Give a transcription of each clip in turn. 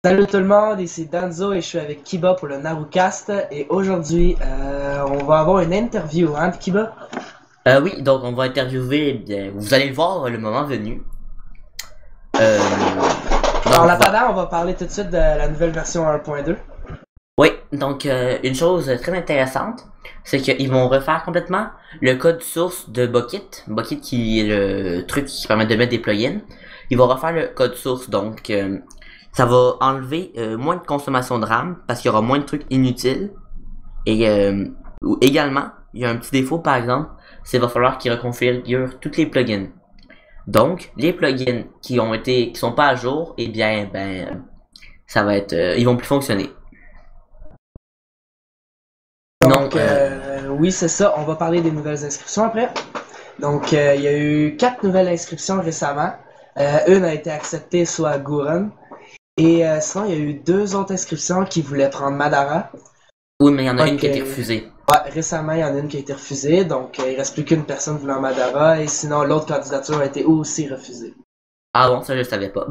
Salut tout le monde, ici Danzo et je suis avec Kiba pour le Narucast et aujourd'hui on va avoir une interview, hein Kiba? Oui, donc on va interviewer, eh bien, vous allez le voir le moment venu. Euh, En donc voilà. attendant, on va parler tout de suite de la nouvelle version 1.2. Oui, donc une chose très intéressante, c'est qu'ils vont refaire complètement le code source de Bukkit. Bukkit qui est le truc qui permet de mettre des plugins. Ils vont refaire le code source, donc ça va enlever moins de consommation de RAM parce qu'il y aura moins de trucs inutiles. Et également, il y a un petit défaut par exemple, c'est qu'il va falloir qu'ils reconfigurent tous les plugins. Donc, les plugins qui sont pas à jour, eh bien, ça va être, ils vont plus fonctionner. Non, Donc oui c'est ça, on va parler des nouvelles inscriptions après. Donc il y a eu 4 nouvelles inscriptions récemment. Une a été acceptée soit Gurren. Et sinon il y a eu 2 autres inscriptions qui voulaient prendre Madara. oui, mais il y en a une Donc qui a été refusée. ouais, récemment il y en a une qui a été refusée, donc il reste plus qu'une personne voulant Madara et sinon l'autre candidature a été aussi refusée. Ah bon, ça je le savais pas.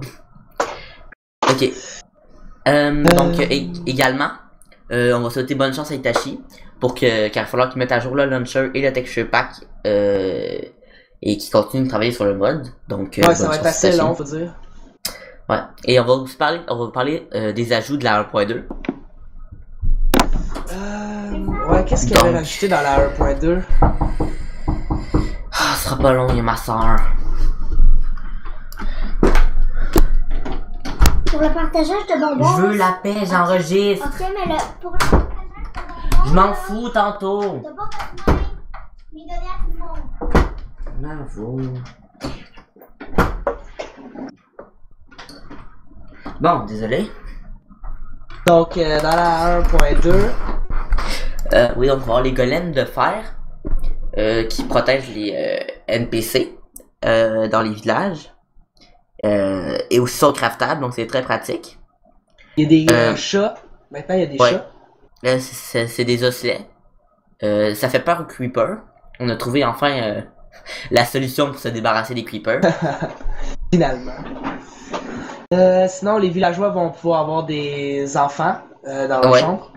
Ok. Donc, également, on va souhaiter bonne chance à Itachi car il va falloir qu'il mette à jour le launcher et le texture pack, et qu'il continue de travailler sur le mode. Donc, Ouais, ça bonne va être chance assez Itachi. long, faut dire. Ouais. Et on va vous parler des ajouts de la 1.2. Ouais, qu'est-ce qu'il y avait Donc, rajouté dans la 1.2? ce sera pas long, il y a ma soeur. Pour le partageage de bonbons. Je veux la paix, j'enregistre. Ok, mais pour le partageage de bonbons. Je m'en fous tantôt. T'as pas besoin de lui donner à tout le monde. M'avoue. Bon, désolé. Donc, dans la 1.2, Oui, donc on va avoir les golems de fer qui protègent les NPC dans les villages. Et aussi sont craftables, donc c'est très pratique. il y a des Euh, chats. Maintenant, il y a des Ouais. chats. Là, c'est des osselets. Ça fait peur aux creepers. On a trouvé enfin la solution pour se débarrasser des creepers. Finalement. Sinon, les villageois vont pouvoir avoir des enfants dans leur Ouais. chambre.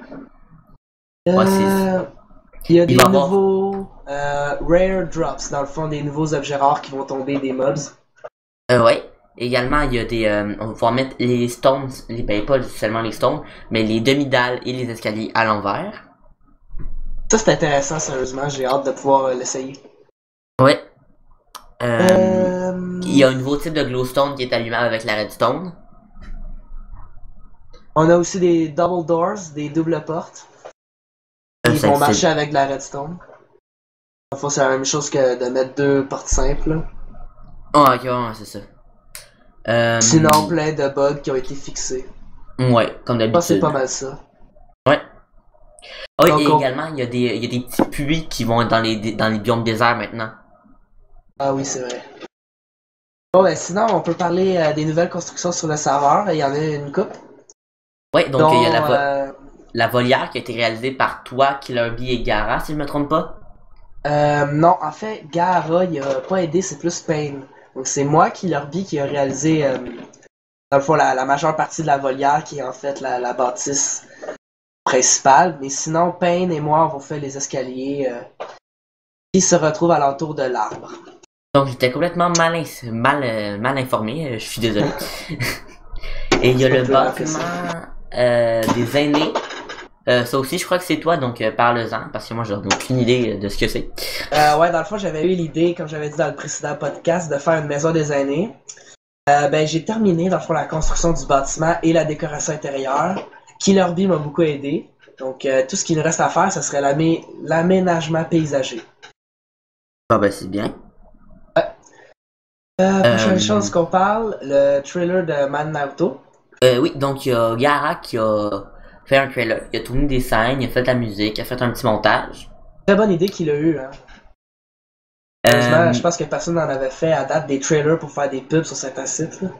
Ouais, Il y a des il va y avoir- nouveaux rare drops, dans le fond, des nouveaux objets rares qui vont tomber des mobs. Ouais. Également, il y a on va pouvoir mettre les stones, pas seulement les stones, mais les demi-dalles et les escaliers à l'envers. Ça, c'est intéressant, sérieusement. J'ai hâte de pouvoir l'essayer. Ouais. Il y a Euh, un nouveau type de glowstone qui est allumable avec la redstone. On a aussi des double doors, des doubles portes. Ils Ça, vont c'est- marcher avec de la redstone. En fait, c'est la même chose que de mettre 2 portes simples. Là. Ah, ok, ouais, c'est ça. Sinon, plein de bugs qui ont été fixés. Ouais, comme Je pense que c'est d'habitude. pas mal ça. Ouais. Ah oui, Donc, et on- également, il y a des petits puits qui vont être dans les biomes déserts maintenant. Ah oui, c'est vrai. Bon, ben sinon, on peut parler des nouvelles constructions sur le serveur. Il y en a une coupe. Ouais, donc Dont, il y a la volière qui a été réalisée par toi, Killerby et Gara, si je me trompe pas. non, en fait, Gaara, il a pas aidé, c'est plus Pain. Donc, c'est moi, Killerby, qui a réalisé, dans le fond, la majeure partie de la volière, qui est en fait la bâtisse principale. Mais sinon, Pain et moi, on fait les escaliers qui se retrouvent à l'entour de l'arbre. Donc j'étais complètement mal informé, je suis désolé. Et il y a On le peut rappeler bâtiment des aînés. Ça aussi, je crois que c'est toi, donc parle-en, parce que moi j'en ai aucune idée de ce que c'est. Ouais, dans le fond, j'avais eu l'idée, comme j'avais dit dans le précédent podcast, de faire une maison des aînés. Ben, j'ai terminé, dans le fond, la construction du bâtiment et la décoration intérieure. Killerby m'a beaucoup aidé. Donc, tout ce qu'il reste à faire, ce serait l'aménagement paysager. Ah ben c'est bien. Prochaine Euh, chose qu'on parle, le trailer de Man Naruto. oui, donc il y a Gara qui a fait un trailer, il a tourné des scènes, il a fait de la musique, il a fait un petit montage. Très bonne idée qu'il a eu, hein. Heureusement, Euh, je pense que personne n'en avait fait à date des trailers pour faire des pubs sur certains sites, là.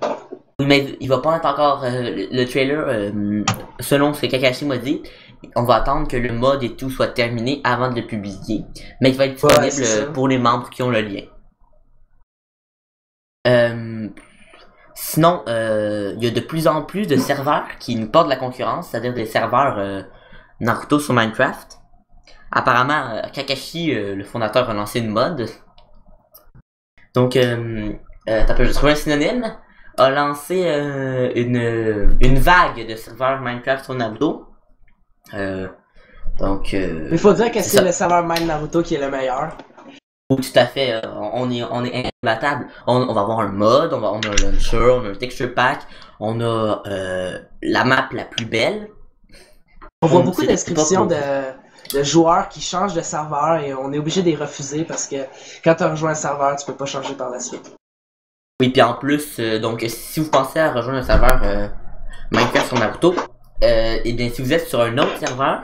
Oui, mais il va pas être encore le trailer, selon ce que Kakashi m'a dit, on va attendre que le mode et tout soit terminé avant de le publier, mais il va être Ouais, c'est disponible ça. pour les membres qui ont le lien. Euh, Sinon, il y a de plus en plus de serveurs qui nous portent de la concurrence, c'est-à-dire des serveurs Naruto sur Minecraft. Apparemment, Kakashi, le fondateur, a lancé une mode. Donc, t'as pu trouver un synonyme, a lancé une vague de serveurs Minecraft sur Naruto. Donc, Il faut dire que c'est ça. le serveur Mind Naruto qui est le meilleur. Oui, tout à fait, on est imbattable. On va avoir un mod, on a un launcher, on a un texture pack, on a la map la plus belle. On voit On- beaucoup c'est- de descriptions c'est pas de joueurs qui changent de serveur et on est obligé de les refuser parce que quand tu rejoins un serveur, tu peux pas changer par la suite. Oui, puis en plus, donc si vous pensez à rejoindre un serveur Minecraft sur Naruto, et bien si vous êtes sur un autre serveur,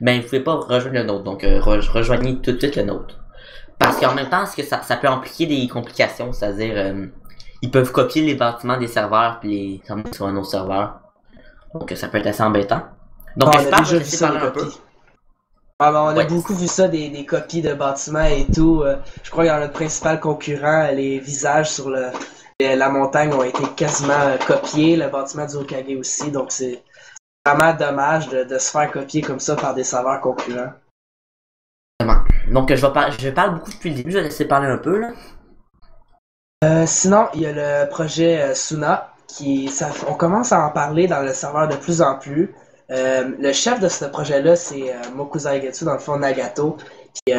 ben vous pouvez pas rejoindre le nôtre, donc rejoignez tout de suite le nôtre. Parce qu'en même temps, est-ce que ça peut impliquer des complications, c'est-à-dire ils peuvent copier les bâtiments des serveurs puis les emmener sur un autre serveur. Donc ça peut être assez embêtant. Donc On je a pense déjà que vu je ça, parler des un peu. copies. Ah, ben, on a Ouais. beaucoup vu ça, des copies de bâtiments et tout. Je crois qu'il y a notre principal concurrent, les visages sur la montagne ont été quasiment copiés, le bâtiment du Hokage aussi, donc c'est vraiment dommage de se faire copier comme ça par des serveurs concurrents. Vraiment. Donc je parle beaucoup depuis le début, je vais laisser parler un peu là. Sinon, il y a le projet Suna, on commence à en parler dans le serveur de plus en plus. Le chef de ce projet-là, c'est Mokuza Egetsu, dans le fond Nagato. Puis,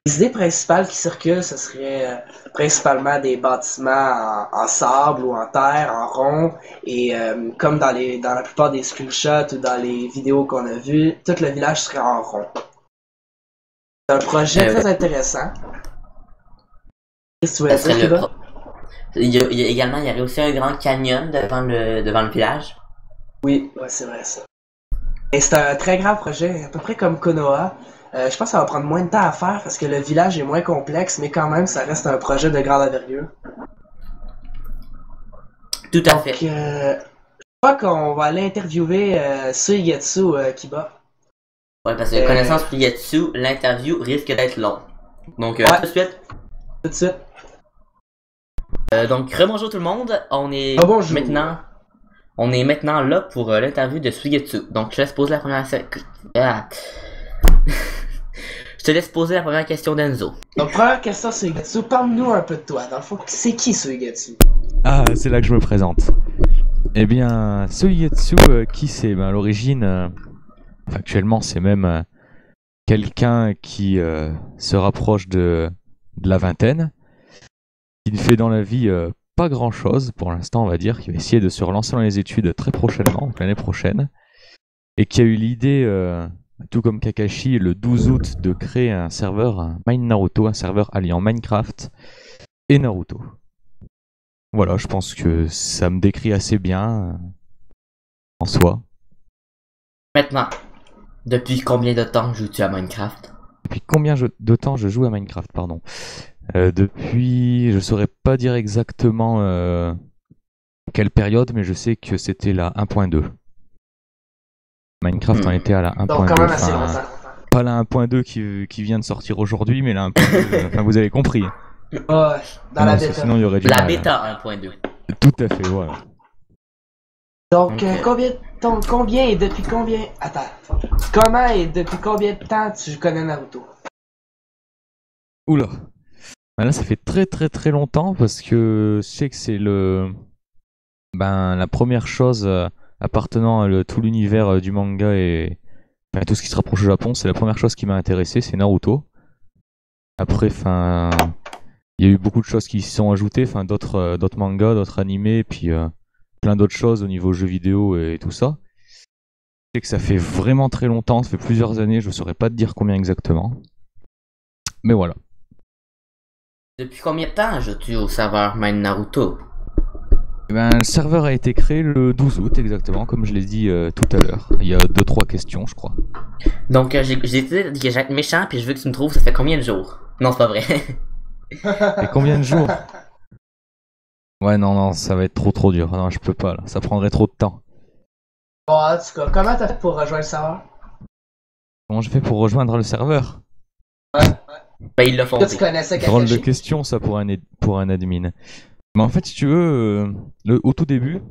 les idées principales qui circulent, ce serait principalement des bâtiments en sable ou en terre, en rond. Et comme dans la plupart des screenshots ou dans les vidéos qu'on a vues, tout le village serait en rond. C'est un projet très intéressant. Qu'est-ce que tu voulais Ça serait dire, le Kiba? il y a également, il y aurait aussi un grand canyon devant le village. Oui, ouais, c'est vrai ça. Et c'est un très grand projet, à peu près comme Konoha. Je pense que ça va prendre moins de temps à faire parce que le village est moins complexe, mais quand même, ça reste un projet de grande envergure. Tout à Donc, fait. je crois qu'on va aller interviewer Suigetsu Kiba. Ouais, parce que connaissance Fuyetsu, l'interview risque d'être long. Donc Ouais. tout de suite. Tout de suite. Donc rebonjour tout le monde, on est Rebonjour. on est maintenant là pour l'interview de Suigetsu. Donc je te laisse poser la première je te laisse poser la première question d'Enzo. Donc, première question, Suigetsu, parle-nous un peu de toi. Dans le fond, c'est qui Suigetsu? Ah, c'est là que je me présente. Eh bien, Soigetsu, qui c'est? À l'origine, factuellement, c'est même quelqu'un qui se rapproche de la vingtaine, qui ne fait dans la vie pas grand-chose pour l'instant, on va dire, qui va essayer de se relancer dans les études très prochainement, donc l'année prochaine, et qui a eu l'idée, tout comme Kakashi, le 12 août, de créer un serveur, un Mind Naruto, un serveur alliant Minecraft et Naruto. Voilà, je pense que ça me décrit assez bien en soi. Maintenant, depuis combien de temps joues-tu à Minecraft? Depuis de temps je joue à Minecraft, pardon. Depuis, je saurais pas dire exactement quelle période, mais je sais que c'était la 1.2. Minecraft en était à la 1.2. Donc, quand même assez enfin, longtemps. pas la 1.2 qui vient de sortir aujourd'hui, mais la 1.2. Enfin, vous avez compris. Ouais, dans la Non, bêta. sinon il y aurait du La mal. bêta 1.2. Tout à fait, voilà. Donc, Ok. combien et depuis combien... Attends. Comment et depuis combien de temps tu connais Naruto? Oula. Là, ça fait très très très longtemps parce que je sais que c'est la première chose appartenant à tout l'univers du manga et tout ce qui se rapproche au Japon, c'est la première chose qui m'a intéressé, c'est Naruto. Après, il y a eu beaucoup de choses qui s'y sont ajoutées, d'autres mangas, d'autres animés, puis plein d'autres choses au niveau jeux vidéo et tout ça. Je sais que ça fait vraiment très longtemps, ça fait plusieurs années, je saurais pas te dire combien exactement. Mais voilà. Depuis combien de temps joues-tu au serveur Mind Naruto? Le serveur a été créé le 12 août exactement, comme je l'ai dit tout à l'heure. Il y a 2-3 questions, je crois. Donc j'ai décidé que j'allais être méchant puis je veux que tu me trouves ça fait combien de jours? Non, c'est pas vrai. Et combien de jours? Ouais, non, ça va être trop dur. Non, je peux pas, là. Ça prendrait trop de temps. Bon, en tout cas, comment t'as fait pour rejoindre le serveur? Comment je fais pour rejoindre le serveur? Ben ils l'ont Toi, tu fondé. connaissais Drôle de Kakashi? question, ça, pour un admin. Mais en fait, si tu veux, au tout début,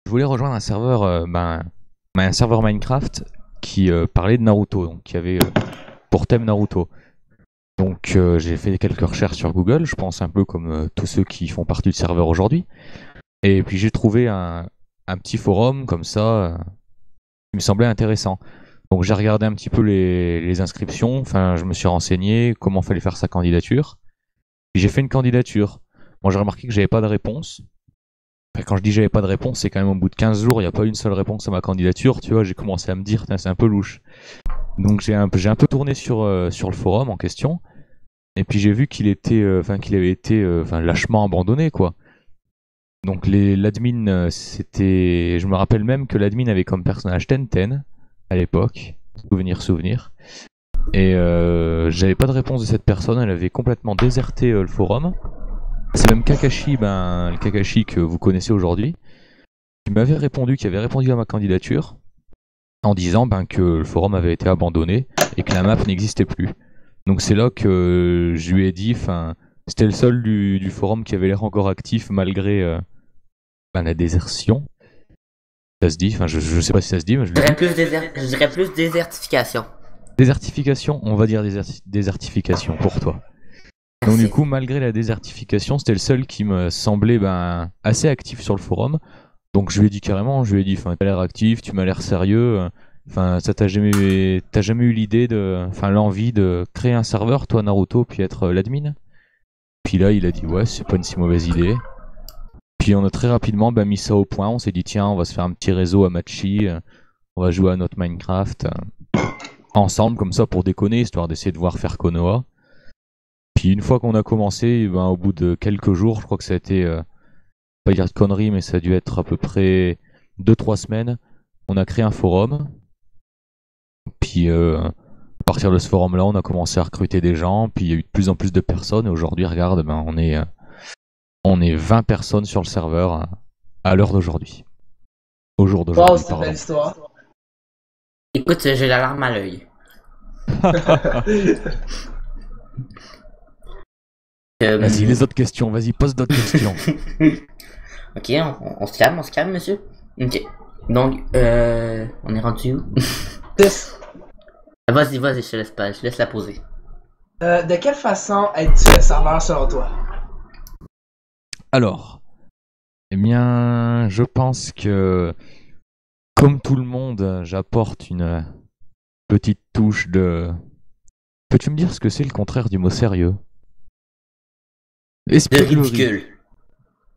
je voulais rejoindre un serveur, un serveur Minecraft qui parlait de Naruto, donc qui avait pour thème Naruto. Donc j'ai fait quelques recherches sur Google, je pense un peu comme tous ceux qui font partie du serveur aujourd'hui. Et puis j'ai trouvé un petit forum comme ça qui me semblait intéressant. Donc j'ai regardé un petit peu les inscriptions, enfin je me suis renseigné comment fallait faire sa candidature. Puis j'ai fait une candidature. Moi j'ai remarqué que j'avais pas de réponse. Enfin, quand je dis j'avais pas de réponse, c'est quand même au bout de 15 jours, il n'y a pas une seule réponse à ma candidature, tu vois, j'ai commencé à me dire, c'est un peu louche. Donc j'ai un peu tourné sur le forum en question, et puis j'ai vu qu'il avait été lâchement abandonné, quoi. Donc l'admin, c'était... Je me rappelle même que l'admin avait comme personnage Tenten, à l'époque, souvenir. Et j'avais pas de réponse de cette personne, elle avait complètement déserté le forum. C'est même Kakashi, le Kakashi que vous connaissez aujourd'hui, qui avait répondu à ma candidature, en disant que le forum avait été abandonné et que la map n'existait plus. Donc c'est là que je lui ai dit, c'était le seul du forum qui avait l'air encore actif malgré la désertion. Ça se dit, je sais pas si ça se dit, mais je dirais plus désertification. Désertification, on va dire désertification pour toi. Donc du coup, malgré la désertification, c'était le seul qui me semblait assez actif sur le forum. Donc je lui ai dit carrément, t'as l'air actif, tu m'as l'air sérieux, t'as jamais eu l'idée l'envie de créer un serveur, toi Naruto, puis être l'admin. Puis là, il a dit ouais, c'est pas une si mauvaise idée. Puis on a très rapidement mis ça au point, on s'est dit tiens, on va se faire un petit réseau à Machi, on va jouer à notre Minecraft ensemble comme ça pour déconner, histoire d'essayer de voir faire Konoha. Puis une fois qu'on a commencé, au bout de quelques jours, je crois que ça a été, pas dire de conneries, mais ça a dû être à peu près 2-3 semaines, on a créé un forum. Puis à partir de ce forum-là, on a commencé à recruter des gens, puis il y a eu de plus en plus de personnes, et aujourd'hui, regarde, on est 20 personnes sur le serveur à l'heure d'aujourd'hui. Au jour d'aujourd'hui, c'est une belle histoire. Écoute, j'ai la larme à l'œil. Vas-y, les autres questions, vas-y, pose d'autres questions. Ok, on se calme, monsieur. Ok, donc, on est rendu où? Vas-y, je te laisse la poser. De quelle façon aides-tu le serveur selon toi? Alors, je pense que, comme tout le monde, j'apporte une petite touche de... Peux-tu me dire ce que c'est le contraire du mot sérieux? De ridicule.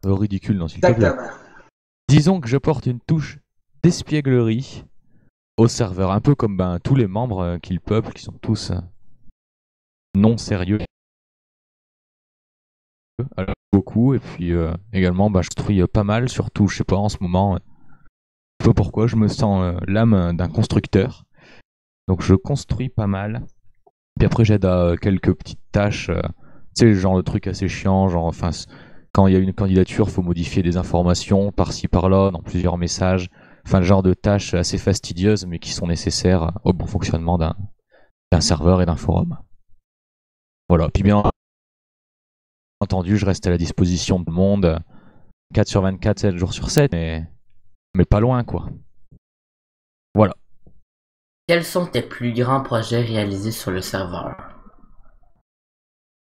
Ridicule, non, s'il te plaît. Disons que j'apporte une touche d'espièglerie au serveur, un peu comme tous les membres qui le peuplent, qui sont tous non sérieux. Alors, beaucoup, et puis également je construis pas mal, surtout, je sais pas, en ce moment, je sais pas pourquoi, je me sens l'âme d'un constructeur. Donc je construis pas mal, puis après j'aide à quelques petites tâches, tu sais, genre le truc assez chiant, quand il y a une candidature, faut modifier des informations par-ci par-là, dans plusieurs messages, le genre de tâches assez fastidieuses, mais qui sont nécessaires au bon fonctionnement d'un serveur et d'un forum. Voilà, puis bien entendu, je reste à la disposition de tout le monde, 4 sur 24, 7 jours sur 7, mais pas loin, quoi. Voilà. Quels sont tes plus grands projets réalisés sur le serveur?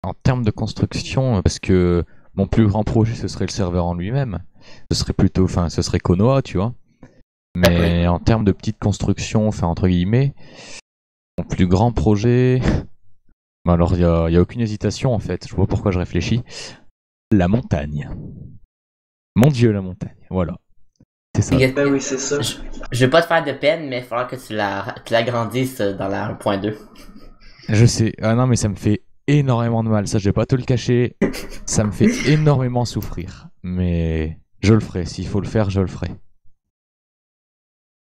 En termes de construction, parce que mon plus grand projet, ce serait le serveur en lui-même. Ce serait Konoha, tu vois. Mais en termes de petite construction, entre guillemets, mon plus grand projet... Alors, il y a aucune hésitation, en fait. Je vois pourquoi je réfléchis. La montagne. Mon Dieu, la montagne. Voilà. C'est ça. Ben oui, c'est ça. Je vais pas te faire de peine, mais il faudra que tu l'agrandisses dans la 1.2. Je sais. Ah non, mais ça me fait énormément de mal. Ça, je vais pas te le cacher. Ça me fait énormément souffrir. Mais je le ferai. S'il faut le faire, je le ferai.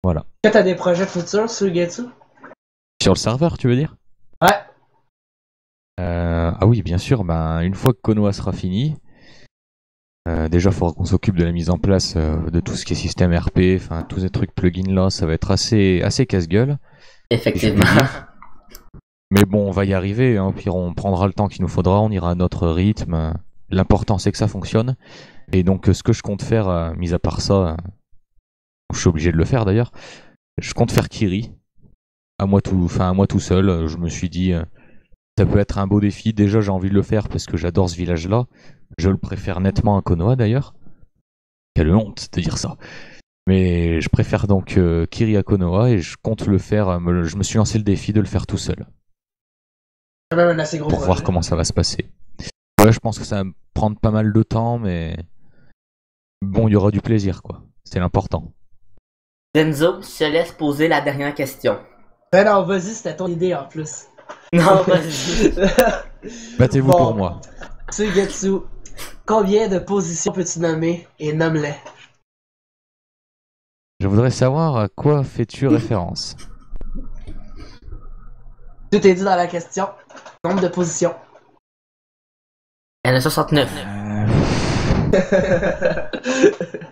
Voilà. Est-ce que t'as des projets futurs sur Getsu? Sur le serveur, tu veux dire? Ouais. Ah oui, bien sûr. Une fois que Konoha sera fini, déjà, il faudra qu'on s'occupe de la mise en place de tout ce qui est système RP, tous ces trucs plugins là, ça va être assez casse-gueule. Effectivement. Mais bon, on va y arriver, hein. Au pire, on prendra le temps qu'il nous faudra, on ira à notre rythme. l'important c'est que ça fonctionne. Et donc ce que je compte faire, mis à part ça, je suis obligé de le faire d'ailleurs, je compte faire Kiri, à moi tout seul. Je me suis dit, ça peut être un beau défi. Déjà j'ai envie de le faire parce que j'adore ce village-là. Je le préfère nettement à Konoha d'ailleurs. Quelle honte de dire ça. Mais je préfère donc Kiri à Konoha et je compte le faire. Je me suis lancé le défi de le faire tout seul. C'est quand même un assez gros Pour projet. voir comment ça va se passer. Ouais, je pense que ça va me prendre pas mal de temps, mais bon, il y aura du plaisir, quoi. C'est l'important. Renzo, je te laisse poser la dernière question. Ben non, vas-y, c'était ton idée en plus. Non, vas-y. Battez-vous Bon. pour moi. Suigetsu, combien de positions peux-tu nommer et nomme-les? Je voudrais savoir à quoi fais-tu référence. Tout est dit dans la question. Nombre de positions. Il y en a 69.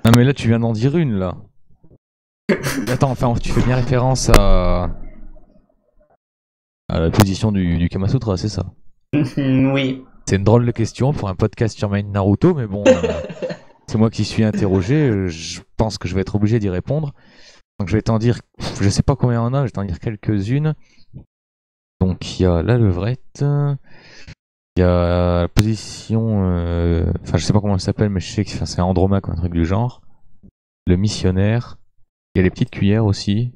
Non mais là tu viens d'en dire une là. Attends, enfin tu fais bien référence à la position du Kamasutra, c'est ça? Oui. C'est une drôle de question pour un podcast sur Main Naruto, mais bon, c'est moi qui suis interrogé, je pense que je vais être obligé d'y répondre. Donc je vais t'en dire, je sais pas combien il y en a, je vais t'en dire quelques-unes. Donc il y a la levrette, il y a la position, enfin je sais pas comment elle s'appelle, mais je sais que c'est Andromaque ou un truc du genre. Le missionnaire, il y a les petites cuillères aussi.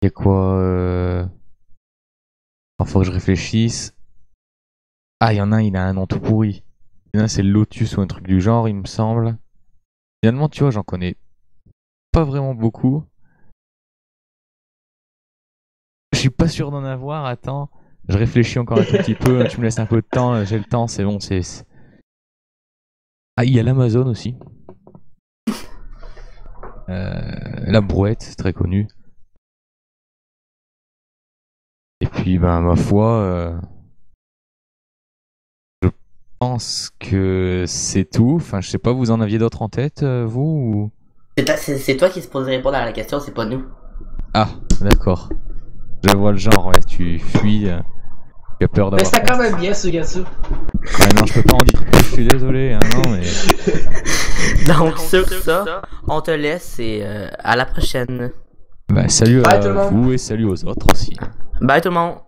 Il y a quoi faut que je réfléchisse. Ah, il y en a un, il a un nom tout pourri. Il y en a un, c'est le Lotus ou un truc du genre, il me semble. Finalement, tu vois, j'en connais pas vraiment beaucoup. Je suis pas sûr d'en avoir, attends. Je réfléchis encore un tout petit peu, tu me laisses un peu de temps, j'ai le temps, c'est bon, c'est... Ah, il y a l'Amazon aussi. La brouette, c'est très connu. Et puis, ben, ma foi... Je pense que c'est tout. Enfin, je sais pas, vous en aviez d'autres en tête, vous ou... C'est toi qui se pose répondre à la question, c'est pas nous. Ah, d'accord. Je vois le genre, ouais, tu fuis. Tu as peur Mais d'avoir... c'était quand même bien, Suigetsu. Ouais, non, je peux pas en dire plus, je suis désolé, hein, non, mais... Donc sur ça, on te laisse et à la prochaine. Bah, salut Bye, à tout le monde. vous et salut aux autres aussi. Bye tout le monde.